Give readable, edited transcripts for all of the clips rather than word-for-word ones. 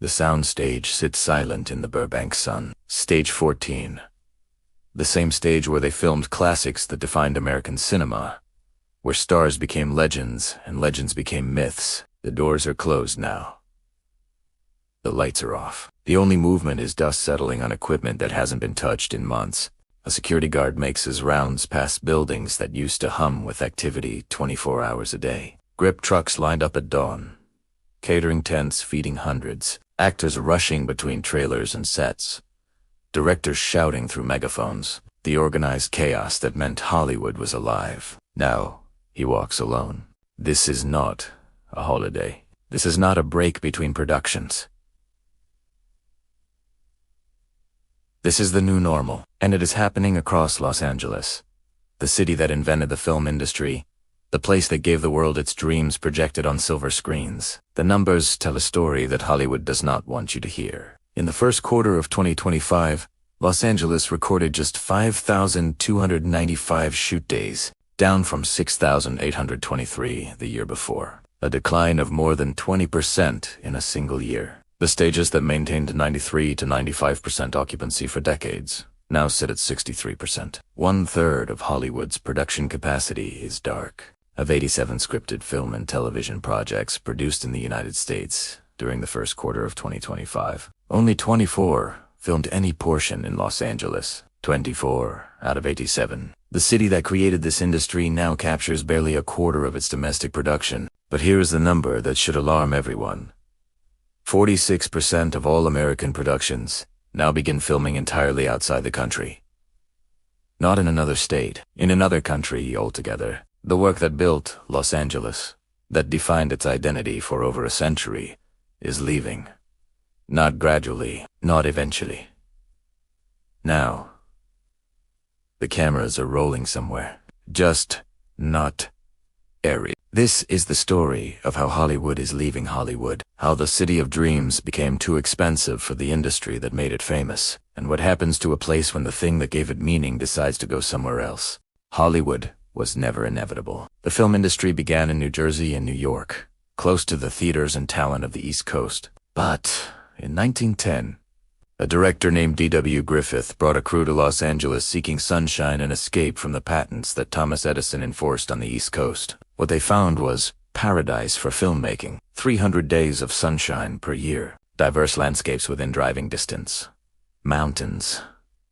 The soundstage sits silent in the Burbank sun. Stage 14. The same stage where they filmed classics that defined American cinema, where stars became legends and legends became myths. The doors are closed now. The lights are off. The only movement is dust settling on equipment that hasn't been touched in months. A security guard makes his rounds past buildings that used to hum with activity 24 hours a day. Grip trucks lined up at dawn. Catering tents feeding hundreds. Actors rushing between trailers and sets. Directors shouting through megaphones. The organized chaos that meant Hollywood was alive. Now, he walks alone. This is not a holiday. This is not a break between productions. This is the new normal, and it is happening across Los Angeles, the city that invented the film industry, the place that gave the world its dreams projected on silver screens. The numbers tell a story that Hollywood does not want you to hear. In the first quarter of 2025, Los Angeles recorded just 5,295 shoot days, down from 6,823 the year before, a decline of more than 20% in a single year. The stages that maintained 93 to 95% occupancy for decades now sit at 63%. 1/3 of Hollywood's production capacity is dark. Of 87 scripted film and television projects produced in the United States during the first quarter of 2025, only 24 filmed any portion in Los Angeles. 24 out of 87. The city that created this industry now captures barely a quarter of its domestic production. But here is the number that should alarm everyone. 46% of all American productions now begin filming entirely outside the country. Not in another state, in another country altogether. The work that built Los Angeles, that defined its identity for over a century, is leaving. Not gradually, not eventually. Now, the cameras are rolling somewhere. Just not airy. This is the story of how Hollywood is leaving Hollywood, how the city of dreams became too expensive for the industry that made it famous, and what happens to a place when the thing that gave it meaning decides to go somewhere else. Hollywood was never inevitable. The film industry began in New Jersey and New York, close to the theaters and talent of the East Coast. But in 1910, a director named D.W. Griffith brought a crew to Los Angeles seeking sunshine and escape from the patents that Thomas Edison enforced on the East Coast. What they found was paradise for filmmaking. 300 days of sunshine per year. Diverse landscapes within driving distance. Mountains,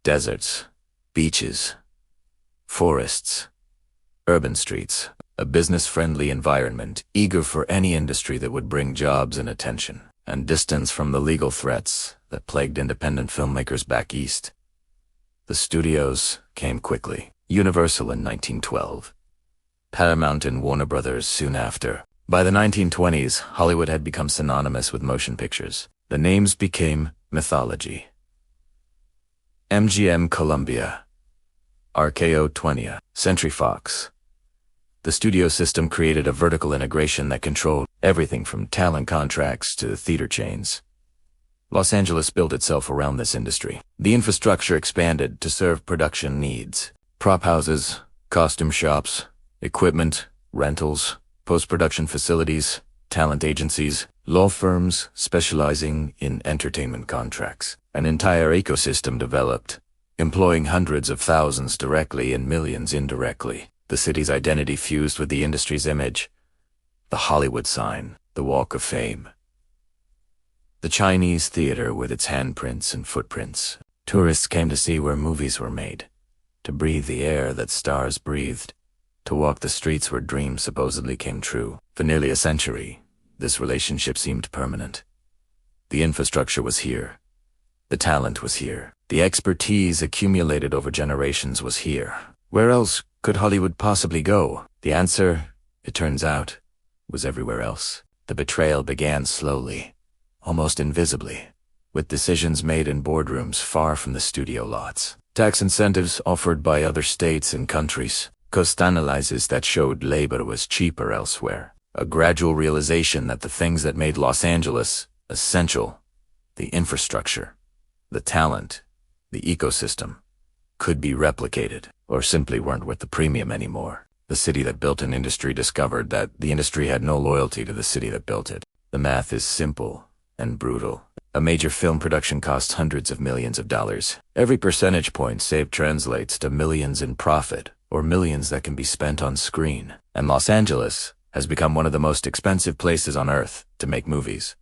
deserts, beaches, forests, urban streets. A business-friendly environment, eager for any industry that would bring jobs and attention, and distance from the legal threats that plagued independent filmmakers back east. The studios came quickly. Universal in 1912. Paramount and Warner Brothers soon after. By the 1920s, Hollywood had become synonymous with motion pictures. The names became mythology. MGM Columbia, RKO 20, Century Fox. The studio system created a vertical integration that controlled everything from talent contracts to theater chains. Los Angeles built itself around this industry. The infrastructure expanded to serve production needs. Prop houses, costume shops, equipment, rentals, post-production facilities, talent agencies, law firms specializing in entertainment contracts. An entire ecosystem developed, employing hundreds of thousands directly and millions indirectly. The city's identity fused with the industry's image. The Hollywood sign, the Walk of Fame. The Chinese theater with its handprints and footprints. Tourists came to see where movies were made, to breathe the air that stars breathed, to walk the streets where dreams supposedly came true. For nearly a century, this relationship seemed permanent. The infrastructure was here. The talent was here. The expertise accumulated over generations was here. Where else could Hollywood possibly go? The answer, it turns out, was everywhere else. The betrayal began slowly, almost invisibly, with decisions made in boardrooms far from the studio lots. Tax incentives offered by other states and countries. Cost analyses that showed labor was cheaper elsewhere. A gradual realization that the things that made Los Angeles essential, the infrastructure, the talent, the ecosystem, could be replicated, or simply weren't worth the premium anymore. The city that built an industry discovered that the industry had no loyalty to the city that built it. The math is simple and brutal. A major film production costs hundreds of millions of dollars. Every percentage point saved translates to millions in profit, or millions that can be spent on screen. And Los Angeles has become one of the most expensive places on Earth to make movies.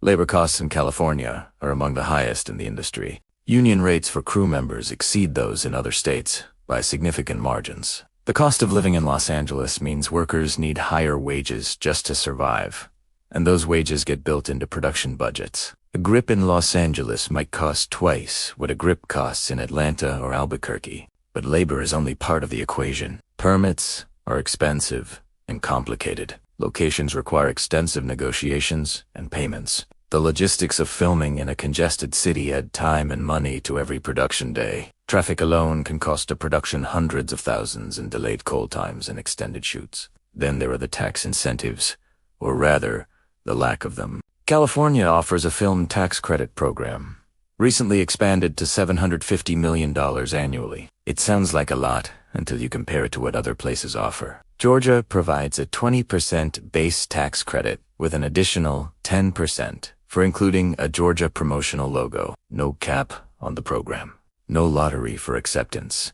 Labor costs in California are among the highest in the industry. Union rates for crew members exceed those in other states by significant margins. The cost of living in Los Angeles means workers need higher wages just to survive, and those wages get built into production budgets. A grip in Los Angeles might cost twice what a grip costs in Atlanta or Albuquerque, but labor is only part of the equation. Permits are expensive and complicated. Locations require extensive negotiations and payments. The logistics of filming in a congested city add time and money to every production day. Traffic alone can cost a production hundreds of thousands in delayed call times and extended shoots. Then there are the tax incentives, or rather, the lack of them. California offers a film tax credit program, recently expanded to $750 million annually. It sounds like a lot until you compare it to what other places offer. Georgia provides a 20% base tax credit with an additional 10% for including a Georgia promotional logo. No cap on the program. No lottery for acceptance.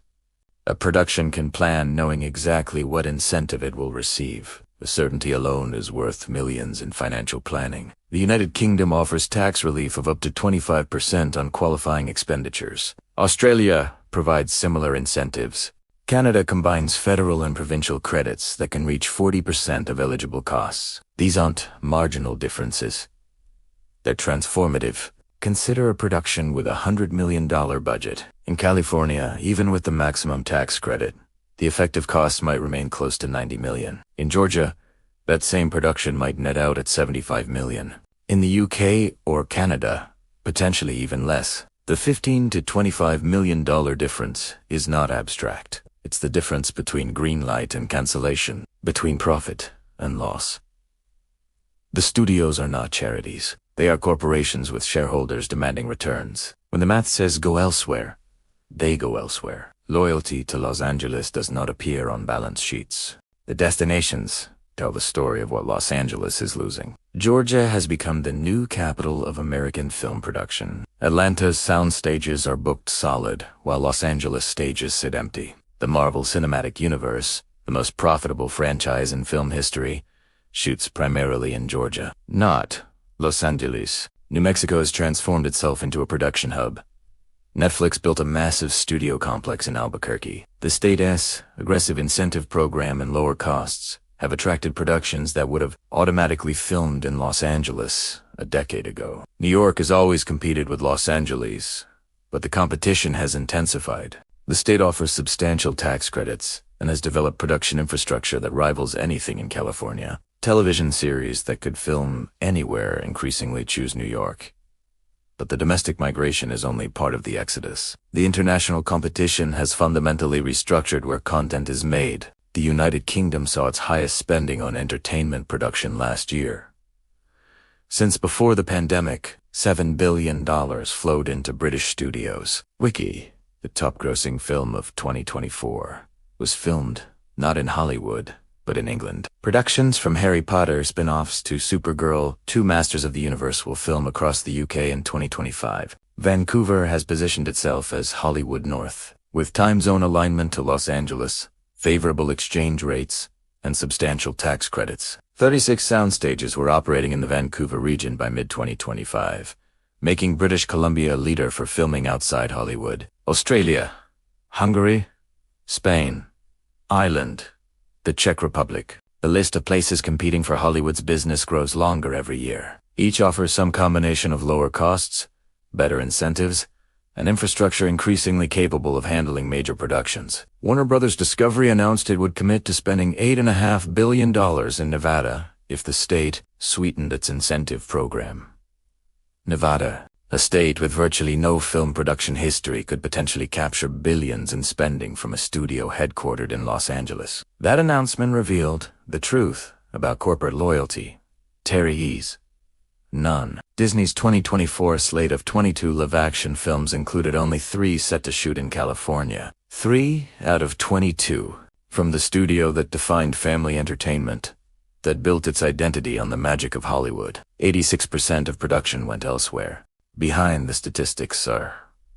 A production can plan knowing exactly what incentive it will receive. The certainty alone is worth millions in financial planning. The United Kingdom offers tax relief of up to 25% on qualifying expenditures. Australia provides similar incentives. Canada combines federal and provincial credits that can reach 40% of eligible costs. These aren't marginal differences. They're transformative. Consider a production with a $100 million budget. In California, even with the maximum tax credit, the effective costs might remain close to $90 million. In Georgia, that same production might net out at $75 million. In the UK or Canada, potentially even less. The $15 to $25 million difference is not abstract. It's the difference between green light and cancellation, between profit and loss. The studios are not charities. They are corporations with shareholders demanding returns. When the math says go elsewhere, they go elsewhere. Loyalty to Los Angeles does not appear on balance sheets. The destinations tell the story of what Los Angeles is losing. Georgia has become the new capital of American film production. Atlanta's sound stages are booked solid, while Los Angeles stages sit empty. The Marvel Cinematic Universe, the most profitable franchise in film history, shoots primarily in Georgia, not Los Angeles. New Mexico has transformed itself into a production hub. Netflix built a massive studio complex in Albuquerque. The state's aggressive incentive program and lower costs have attracted productions that would have automatically filmed in Los Angeles a decade ago. New York has always competed with Los Angeles, but the competition has intensified. The state offers substantial tax credits and has developed production infrastructure that rivals anything in California. Television series that could film anywhere increasingly choose New York. But the domestic migration is only part of the exodus. The international competition has fundamentally restructured where content is made. The United Kingdom saw its highest spending on entertainment production last year. Since before the pandemic, $7 billion flowed into British studios. Wiki, the top-grossing film of 2024, was filmed not in Hollywood, but in England. Productions from Harry Potter spin-offs to Supergirl, two Masters of the Universe will film across the UK in 2025. Vancouver has positioned itself as Hollywood North, with time zone alignment to Los Angeles, favorable exchange rates, and substantial tax credits. 36 sound stages were operating in the Vancouver region by mid-2025, making British Columbia a leader for filming outside Hollywood. Australia, Hungary, Spain, Ireland, the Czech Republic. The list of places competing for Hollywood's business grows longer every year. Each offers some combination of lower costs, better incentives, and infrastructure increasingly capable of handling major productions. Warner Bros. Discovery announced it would commit to spending $8.5 billion in Nevada if the state sweetened its incentive program. Nevada, a state with virtually no film production history, could potentially capture billions in spending from a studio headquartered in Los Angeles. That announcement revealed the truth about corporate loyalty. Tarries. None. Disney's 2024 slate of 22 live-action films included only 3 set to shoot in California. 3 out of 22. From the studio that defined family entertainment, that built its identity on the magic of Hollywood. 86% of production went elsewhere. Behind the statistics are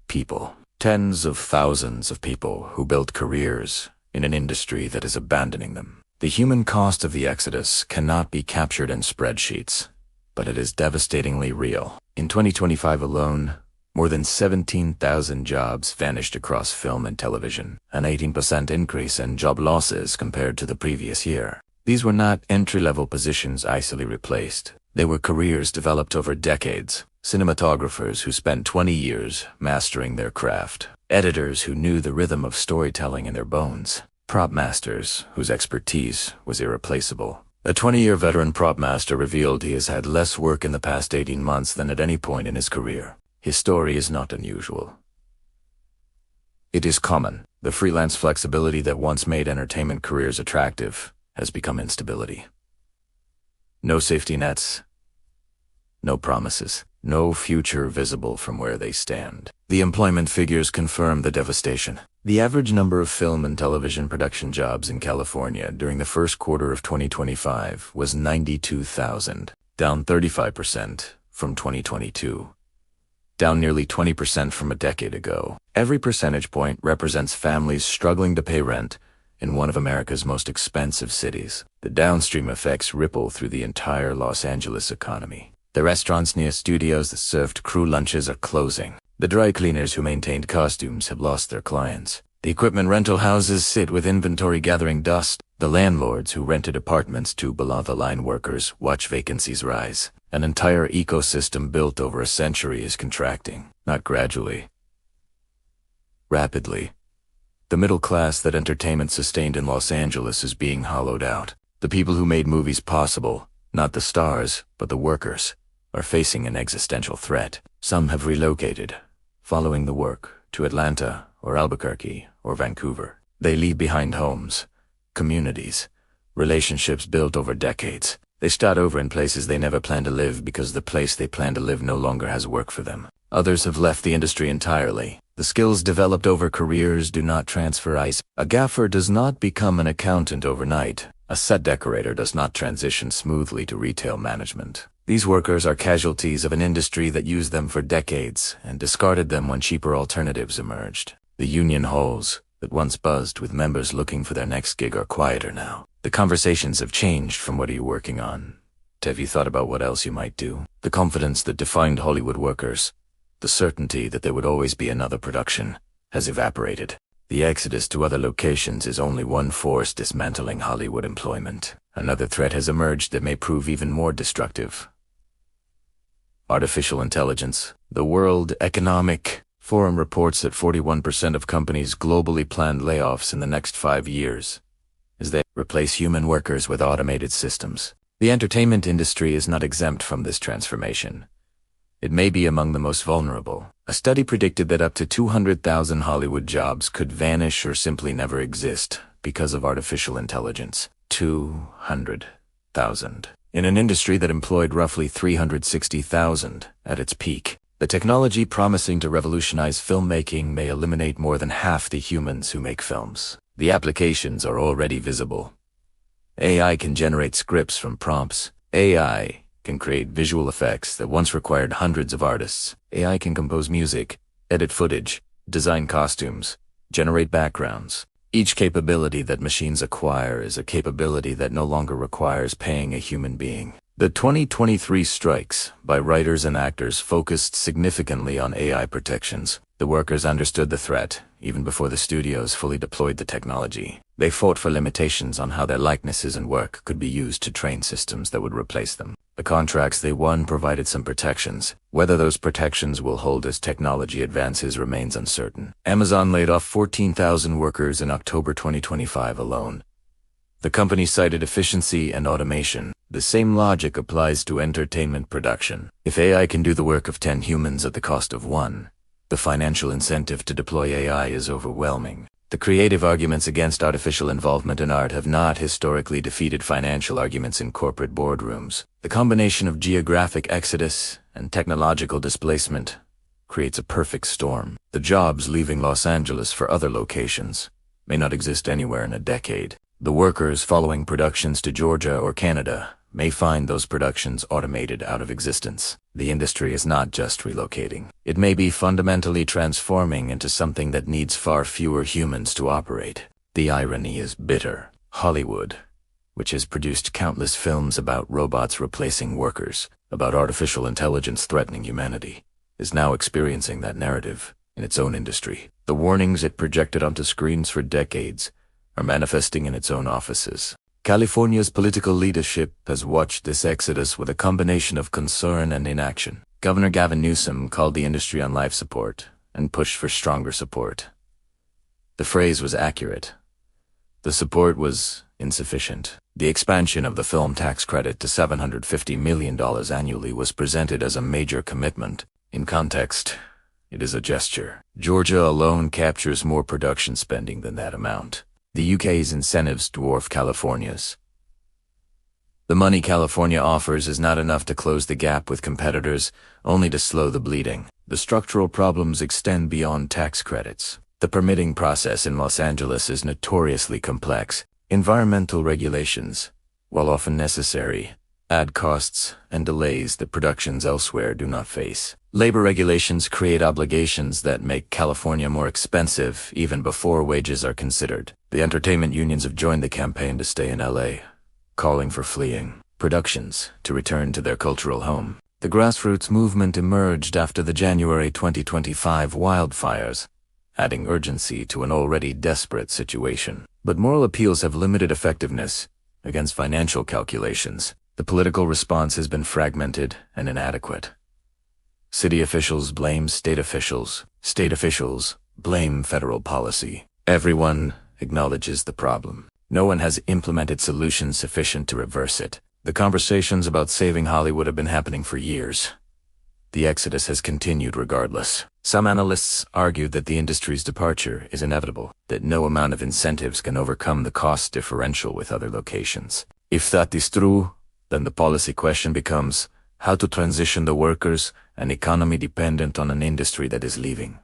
people. Tens of thousands of people who built careers in an industry that is abandoning them. The human cost of the exodus cannot be captured in spreadsheets, but it is devastatingly real. In 2025 alone, more than 17,000 jobs vanished across film and television, an 18% increase in job losses compared to the previous year. These were not entry-level positions easily replaced. They were careers developed over decades. Cinematographers who spent 20 years mastering their craft. Editors who knew the rhythm of storytelling in their bones. Prop masters whose expertise was irreplaceable. A 20-year veteran prop master revealed he has had less work in the past 18 months than at any point in his career. His story is not unusual. It is common. The freelance flexibility that once made entertainment careers attractive has become instability. No safety nets, no promises, no future visible from where they stand. The employment figures confirm the devastation. The average number of film and television production jobs in California during the first quarter of 2025 was 92,000, down 35% from 2022. Down nearly 20% from a decade ago. Every percentage point represents families struggling to pay rent in one of America's most expensive cities. The downstream effects ripple through the entire Los Angeles economy. The restaurants near studios that served crew lunches are closing. The dry cleaners who maintained costumes have lost their clients. The equipment rental houses sit with inventory gathering dust. The landlords who rented apartments to below-the-line workers watch vacancies rise. An entire ecosystem built over a century is contracting, not gradually, rapidly. The middle class that entertainment sustained in Los Angeles is being hollowed out. The people who made movies possible, not the stars, but the workers, are facing an existential threat. Some have relocated, following the work, to Atlanta or Albuquerque or Vancouver. They leave behind homes, communities, relationships built over decades. They start over in places they never planned to live because the place they plan to live no longer has work for them. Others have left the industry entirely. The skills developed over careers do not transfer easily. A gaffer does not become an accountant overnight. A set decorator does not transition smoothly to retail management. These workers are casualties of an industry that used them for decades and discarded them when cheaper alternatives emerged. The union halls that once buzzed with members looking for their next gig are quieter now. The conversations have changed from what are you working on to have you thought about what else you might do. The confidence that defined Hollywood workers, the certainty that there would always be another production, has evaporated. The exodus to other locations is only one force dismantling Hollywood employment. Another threat has emerged that may prove even more destructive. Artificial intelligence. The World Economic Forum reports that 41% of companies globally planned layoffs in the next 5 years as they replace human workers with automated systems. The entertainment industry is not exempt from this transformation. It may be among the most vulnerable. A study predicted that up to 200,000 Hollywood jobs could vanish or simply never exist because of artificial intelligence. 200,000. In an industry that employed roughly 360,000 at its peak. The technology promising to revolutionize filmmaking may eliminate more than half the humans who make films. The applications are already visible. AI can generate scripts from prompts. AI can create visual effects that once required hundreds of artists. AI can compose music, edit footage, design costumes, generate backgrounds. Each capability that machines acquire is a capability that no longer requires paying a human being. The 2023 strikes by writers and actors focused significantly on AI protections. The workers understood the threat even before the studios fully deployed the technology. They fought for limitations on how their likenesses and work could be used to train systems that would replace them. The contracts they won provided some protections. Whether those protections will hold as technology advances remains uncertain. Amazon laid off 14,000 workers in October 2025 alone. The company cited efficiency and automation. The same logic applies to entertainment production. If AI can do the work of 10 humans at the cost of 1, the financial incentive to deploy AI is overwhelming. The creative arguments against artificial involvement in art have not historically defeated financial arguments in corporate boardrooms. The combination of geographic exodus and technological displacement creates a perfect storm. The jobs leaving Los Angeles for other locations may not exist anywhere in a decade. The workers following productions to Georgia or Canada may find those productions automated out of existence. The industry is not just relocating. It may be fundamentally transforming into something that needs far fewer humans to operate. The irony is bitter. Hollywood, which has produced countless films about robots replacing workers, about artificial intelligence threatening humanity, is now experiencing that narrative in its own industry. The warnings it projected onto screens for decades are manifesting in its own offices. California's political leadership has watched this exodus with a combination of concern and inaction. Governor Gavin Newsom called the industry on life support and pushed for stronger support. The phrase was accurate. The support was insufficient. The expansion of the film tax credit to $750 million annually was presented as a major commitment. In context, it is a gesture. Georgia alone captures more production spending than that amount. The UK's incentives dwarf California's. The money California offers is not enough to close the gap with competitors, only to slow the bleeding. The structural problems extend beyond tax credits. The permitting process in Los Angeles is notoriously complex. Environmental regulations, while often necessary, add costs and delays that productions elsewhere do not face. Labor regulations create obligations that make California more expensive even before wages are considered. The entertainment unions have joined the campaign to stay in LA, calling for fleeing productions to return to their cultural home. The grassroots movement emerged after the January 2025 wildfires, adding urgency to an already desperate situation. But moral appeals have limited effectiveness against financial calculations. The political response has been fragmented and inadequate. City officials blame state officials. State officials blame federal policy. Everyone acknowledges the problem. No one has implemented solutions sufficient to reverse it. The conversations about saving Hollywood have been happening for years. The exodus has continued regardless. Some analysts argue that the industry's departure is inevitable, that no amount of incentives can overcome the cost differential with other locations. If that is true, then the policy question becomes how to transition the workers, an economy dependent on an industry that is leaving.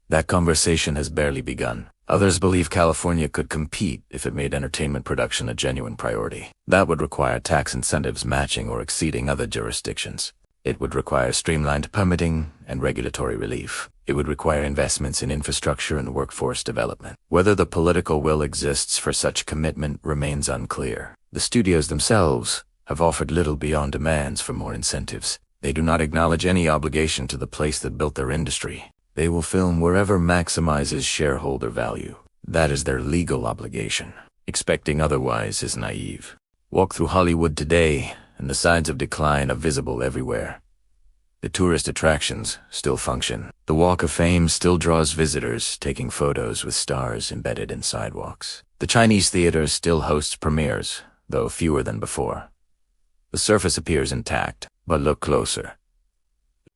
That conversation has barely begun. Others believe California could compete if it made entertainment production a genuine priority. That would require tax incentives matching or exceeding other jurisdictions. It would require streamlined permitting and regulatory relief. It would require investments in infrastructure and workforce development. Whether the political will exists for such commitment remains unclear. The studios themselves have offered little beyond demands for more incentives. They do not acknowledge any obligation to the place that built their industry. They will film wherever maximizes shareholder value. That is their legal obligation. Expecting otherwise is naive. Walk through Hollywood today, and the signs of decline are visible everywhere. The tourist attractions still function. The Walk of Fame still draws visitors, taking photos with stars embedded in sidewalks. The Chinese theater still hosts premieres, though fewer than before. The surface appears intact, but look closer.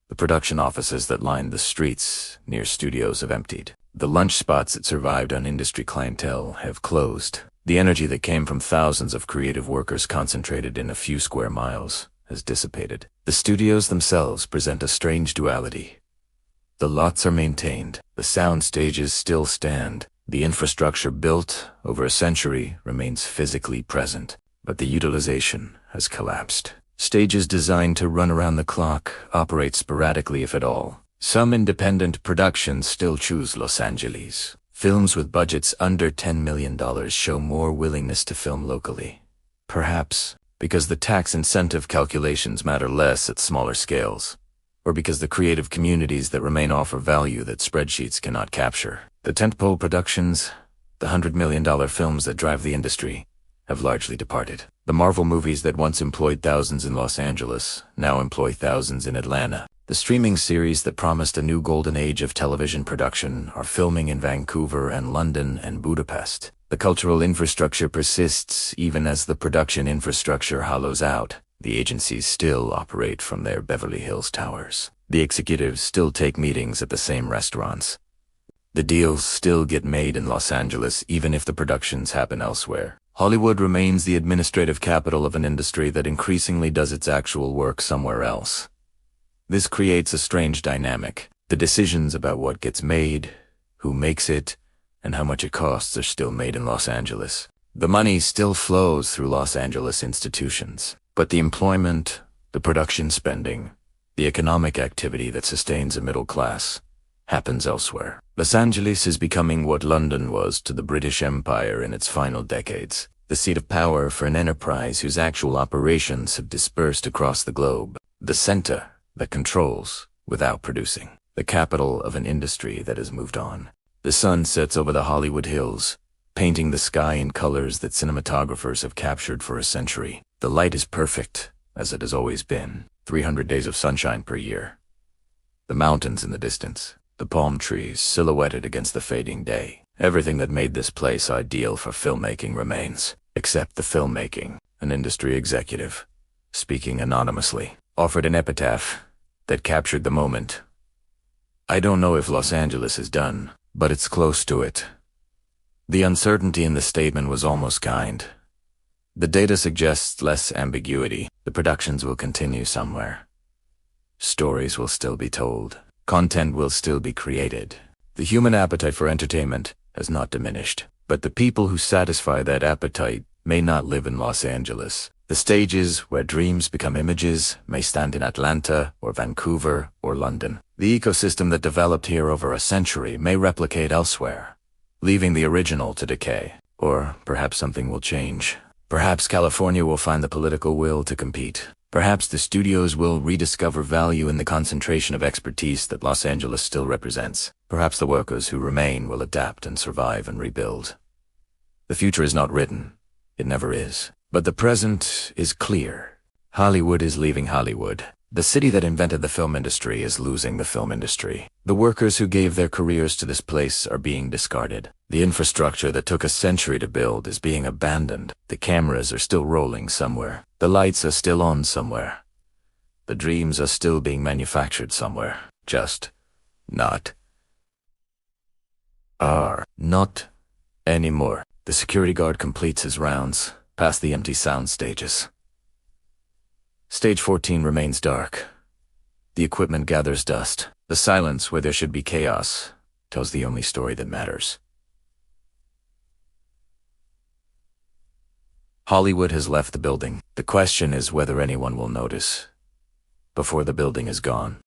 The production offices that lined the streets near studios have emptied. The lunch spots that survived on industry clientele have closed. The energy that came from thousands of creative workers concentrated in a few square miles has dissipated. The studios themselves present a strange duality. The lots are maintained. The sound stages still stand. The infrastructure built over a century remains physically present, but the utilization has collapsed. Stages designed to run around the clock operate sporadically if at all. Some independent productions still choose Los Angeles. Films with budgets under $10 million show more willingness to film locally. Perhaps because the tax incentive calculations matter less at smaller scales, or because the creative communities that remain offer value that spreadsheets cannot capture. The tentpole productions, the $100 million films that drive the industry, have largely departed. The Marvel movies that once employed thousands in Los Angeles now employ thousands in Atlanta. The streaming series that promised a new golden age of television production are filming in Vancouver and London and Budapest. The cultural infrastructure persists even as the production infrastructure hollows out. The agencies still operate from their Beverly Hills towers. The executives still take meetings at the same restaurants. The deals still get made in Los Angeles even if the productions happen elsewhere. Hollywood remains the administrative capital of an industry that increasingly does its actual work somewhere else. This creates a strange dynamic. The decisions about what gets made, who makes it, and how much it costs are still made in Los Angeles. The money still flows through Los Angeles institutions, but the employment, the production spending, the economic activity that sustains a middle class happens elsewhere. Los Angeles is becoming what London was to the British Empire in its final decades, the seat of power for an enterprise whose actual operations have dispersed across the globe, the center that controls without producing, the capital of an industry that has moved on. The sun sets over the Hollywood Hills, painting the sky in colors that cinematographers have captured for a century. The light is perfect, as it has always been, 300 days of sunshine per year. The mountains in the distance, the palm trees silhouetted against the fading day. Everything that made this place ideal for filmmaking remains, except the filmmaking. An industry executive, speaking anonymously, offered an epitaph that captured the moment. I don't know if Los Angeles is done, but it's close to it. The uncertainty in the statement was almost kind. The data suggests less ambiguity. The productions will continue somewhere. Stories will still be told. Content will still be created. The human appetite for entertainment has not diminished, but the people who satisfy that appetite may not live in Los Angeles. The stages where dreams become images may stand in Atlanta or Vancouver or London. The ecosystem that developed here over a century may replicate elsewhere, leaving the original to decay. Or perhaps something will change. Perhaps California will find the political will to compete. Perhaps the studios will rediscover value in the concentration of expertise that Los Angeles still represents. Perhaps the workers who remain will adapt and survive and rebuild. The future is not written. It never is. But the present is clear. Hollywood is leaving Hollywood. The city that invented the film industry is losing the film industry. The workers who gave their careers to this place are being discarded. The infrastructure that took a century to build is being abandoned. The cameras are still rolling somewhere. The lights are still on somewhere. The dreams are still being manufactured somewhere. Just not anymore. The security guard completes his rounds, past the empty sound stages. Stage 14 remains dark. The equipment gathers dust. The silence where there should be chaos tells the only story that matters. Hollywood has left the building. The question is whether anyone will notice before the building is gone.